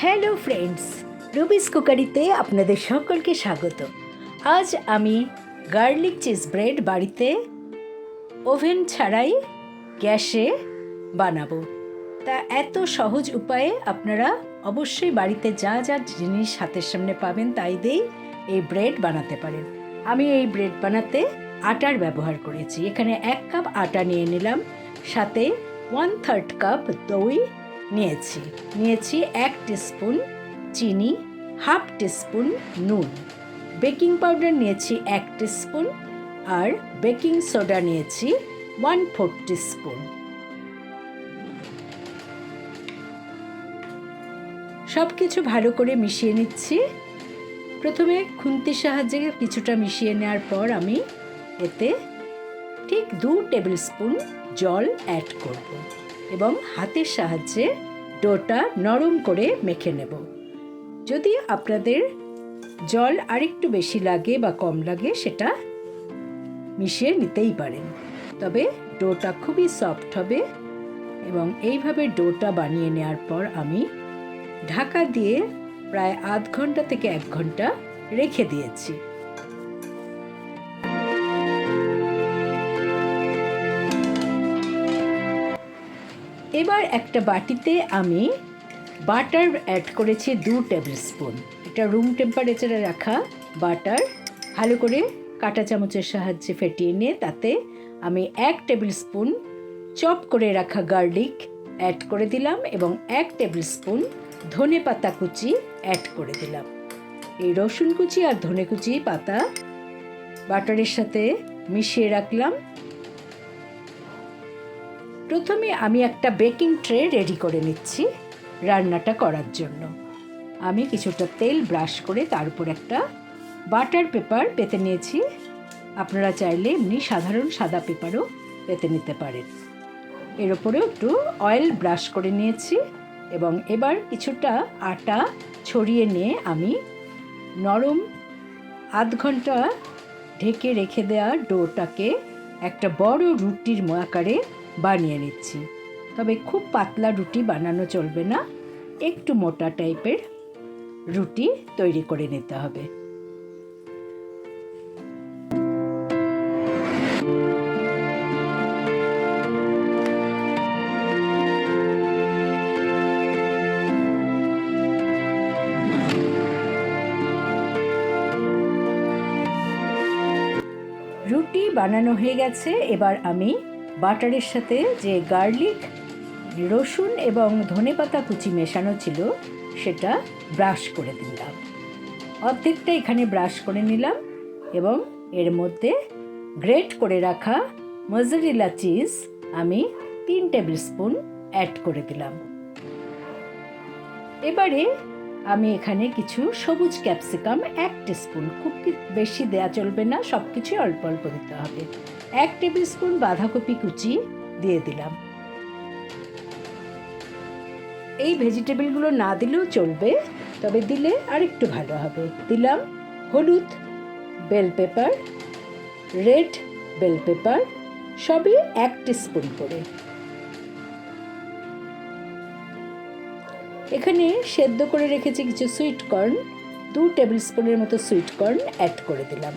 Hello friends, রুবিস কুকারিতে আপনাদের সকলকে স্বাগত। আজ আমি গার্লিক চিজ ব্রেড বাড়িতে ওভেন ছাড়াই গ্যাসে বানাবো। তা এত সহজ উপায়ে আপনারা অবশ্যই বাড়িতে যা যা জিনিস হাতের সামনে পাবেন তাই দিয়েই এই ব্রেড বানাতে পারেন। আমি এই ব্রেড বানাতে আটার ব্যবহার করেছি। এখানে 1 কাপ আটা নিয়ে নিলাম, সাথে 1/3 কাপ দই নিয়েছি 1 টিস্পুন চিনি, 1/2 টিস্পুন নুন, বেকিং পাউডার নিয়েছি 1 টিস্পুন, আর বেকিং সোডা নিয়েছি 1/4 টিস্পুন। সব কিছু ভালো করে মিশিয়ে নিচ্ছি। প্রথমে খুন্তির সাহায্যে কিছুটা মিশিয়ে নেওয়ার পর আমি এতে ঠিক 2 টেবিল স্পুন জল অ্যাড করব এবং হাতের সাহায্যে ডোটা নরম করে মেখে নেব। যদি আপনাদের জল আরেকটু বেশি লাগে বা কম লাগে সেটা মিশিয়ে নিতেই পারেন, তবে ডোটা খুবই সফট হবে। এবং এইভাবে ডোটা বানিয়ে নেওয়ার পর আমি ঢাকা দিয়ে প্রায় আধ ঘন্টা থেকে 1 ঘন্টা রেখে দিয়েছি। এবার একটা বাটিতে আমি বাটার অ্যাড করেছি 2 টেবিল স্পুন। এটা রুম টেম্পারেচারে রাখা বাটার ভালো করে কাঁটা চামচের সাহায্যে ফেটিয়ে নিয়ে তাতে আমি 1 টেবিল স্পুন চপ করে রাখা গার্লিক অ্যাড করে দিলাম এবং 1 টেবিল স্পুন ধনে পাতা কুচি অ্যাড করে দিলাম। এই রসুন কুচি আর ধনে কুচি পাতা বাটারের সাথে মিশিয়ে রাখলাম। প্রথমে আমি একটা বেকিং ট্রে রেডি করে নিচ্ছি রান্নাটা করার জন্য। আমি কিছুটা তেল ব্রাশ করে তার উপর একটা বাটার পেপার পেতে নিয়েছি। আপনারা চাইলে এমনি সাধারণ সাদা পেপারও পেতে নিতে পারেন। এর উপরেও একটু অয়েল ব্রাশ করে নিয়েছি এবং এবার কিছুটা আটা ছড়িয়ে নিয়ে আমি নরম আধ ঘন্টা ঢেকে রেখে দেওয়া ডোটাকে একটা বড় রুটির আকারে বানিয়ে নিচ্ছি। তবে খুব পাতলা রুটি বানানো চলবে না, একটু মোটা টাইপের রুটি তৈরি করে নিতে হবে। রুটি বানানো হয়ে গেছে। এবার আমি বাটারের সাথে যে গার্লিক, রসুন এবং ধনেপাতা কুচি মেশানো ছিল সেটা ব্রাশ করে দিলাম। অর্ধেকটা এখানে ব্রাশ করে নিলাম এবং এর মধ্যে গ্রেট করে রাখা mozzarella চিজ আমি 3 টেবিল স্পুন অ্যাড করে দিলাম। এবারে আমি এখানে কিছু সবুজ ক্যাপসিকাম 1 টিস্পুন, খুব বেশি দেওয়া চলবে না, সব কিছু অল্প অল্প দিতে হবে। 1 টেবিল স্পুন বাঁধাকপি কুচি দিয়ে দিলাম। এই ভেজিটেবলগুলো না দিলেও চলবে, তবে দিলে আরেকটু ভালো হবে। দিলাম হলুদ bell pepper, red bell pepper, সবই 1 টিস্পুন করে। এখানে সেদ্ধ করে রেখেছি কিছু সুইট কর্ন, 2 টেবিল স্পুনের মতো সুইট কর্ন অ্যাড করে দিলাম।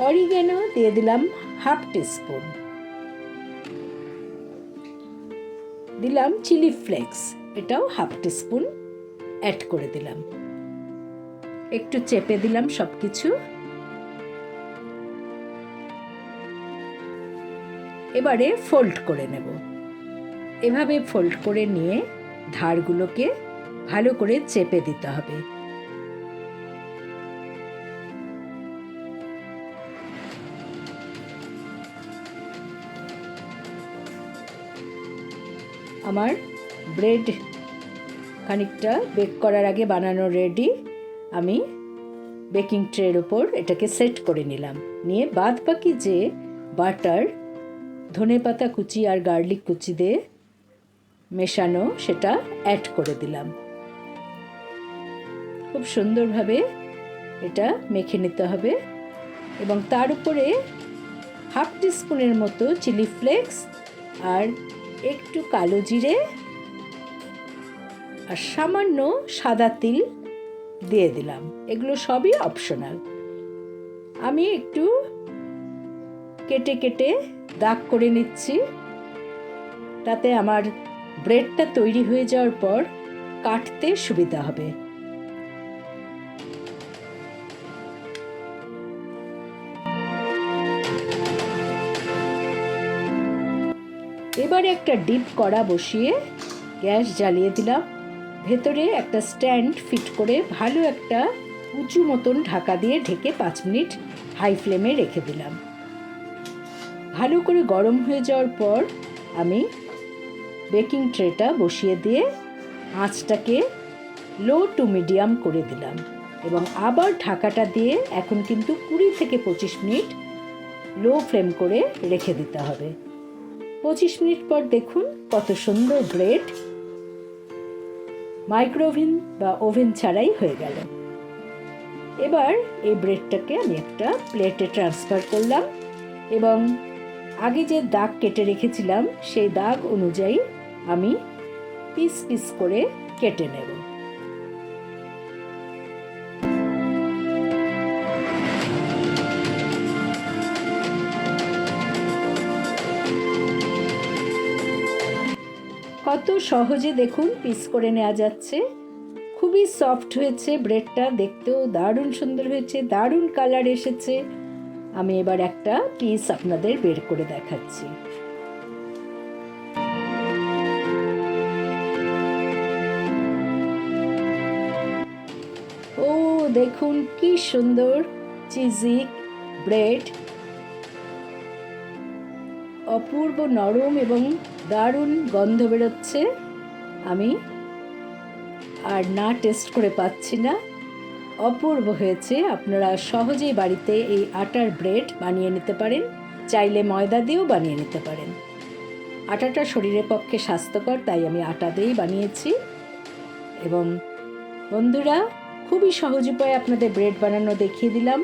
অরিগ্যানো দিয়ে দিলাম 1/2 টিস্পুন। দিলাম চিলি ফ্লেক্স, এটাও 1/2 টিস্পুন অ্যাড করে দিলাম। একটু চেপে দিলাম সব কিছু। এবারে ফোল্ড করে নেব। এভাবে ফোল্ড করে নিয়ে ধারগুলোকে ভালো করে চেপে দিতে হবে। আমার ব্রেড খানিকটা বেক করার আগে বানানো রেডি। আমি বেকিং ট্রের উপর এটাকে সেট করে নিলাম, নিয়ে বাদ বাকি যে বাটার, ধনেপাতা কুচি আর গার্লিক কুচি দিয়ে মেশানো সেটা অ্যাড করে দিলাম। খুব সুন্দরভাবে এটা মেখে নিতে হবে এবং তার উপরে 1/2 টিস্পুনের মতো চিলি ফ্লেক্স আর একটু কালো জিরে আর সামান্য সাদা তিল দিয়ে দিলাম। এগুলো সবই অপশনাল। আমি একটু কেটে কেটে দাগ করে নিচ্ছি, তাতে আমার ব্রেডটা তৈরি হয়ে যাওয়ার পর কাটতে সুবিধা হবে। এবারে একটা ডিপ কড়া বসিয়ে গ্যাস জ্বালিয়ে দিলাম। ভেতরে একটা স্ট্যান্ড ফিট করে ভালো একটা উঁচু মতন ঢাকা দিয়ে ঢেকে 5 মিনিট হাই ফ্লেমে রেখে দিলাম। ভালো করে গরম হয়ে যাওয়ার পর আমি বেকিং ট্রেটা বসিয়ে দিয়ে আঁচটাকে লো টু মিডিয়াম করে দিলাম এবং আবার ঢাকাটা দিয়ে এখন কিন্তু 20 থেকে 25 মিনিট লো ফ্লেম করে রেখে দিতে হবে। 25 মিনিট পর দেখুন কত সুন্দর ব্রেড মাইক্রোওভেন বা ওভেন ছাড়াই হয়ে গেল। এবার এই ব্রেডটাকে আমি একটা প্লেটে ট্রান্সফার করলাম এবং আগে যে দাগ কেটে রেখেছিলাম সেই দাগ অনুযায়ী আমি পিস পিস করে কেটে নেব। কত সহজে দেখুন পিস করে নেওয়া যাচ্ছে। খুবই সফট হয়েছে ব্রেডটা, দেখতেও দারুণ সুন্দর হয়েছে, দারুণ কালার এসেছে। আমি এবার একটা পিস আপনাদের বের করে দেখাচ্ছি। ও দেখুন কি সুন্দর চিজি ব্রেড, অপূর্ব নরম এবং দারুণ গন্ধ বেরোচ্ছে। আমি আর না টেস্ট করে পাচ্ছি না, অপূর্ব হয়েছে। আপনারা সহজেই বাড়িতে এই আটার ব্রেড বানিয়ে নিতে পারেন, চাইলে ময়দা দিয়েও বানিয়ে নিতে পারেন। আটাটা শরীরের পক্ষে স্বাস্থ্যকর, তাই আমি আটা দিয়েই বানিয়েছি। এবং বন্ধুরা, খুবই সহজ উপায়ে আপনাদের ব্রেড বানানো দেখিয়ে দিলাম।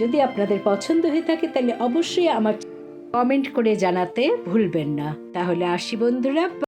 যদি আপনাদের পছন্দ হয়ে থাকে তাহলে অবশ্যই আমার কমেন্ট করে জানাতে ভুলবেন না। তাহলে আসি বন্ধুরা।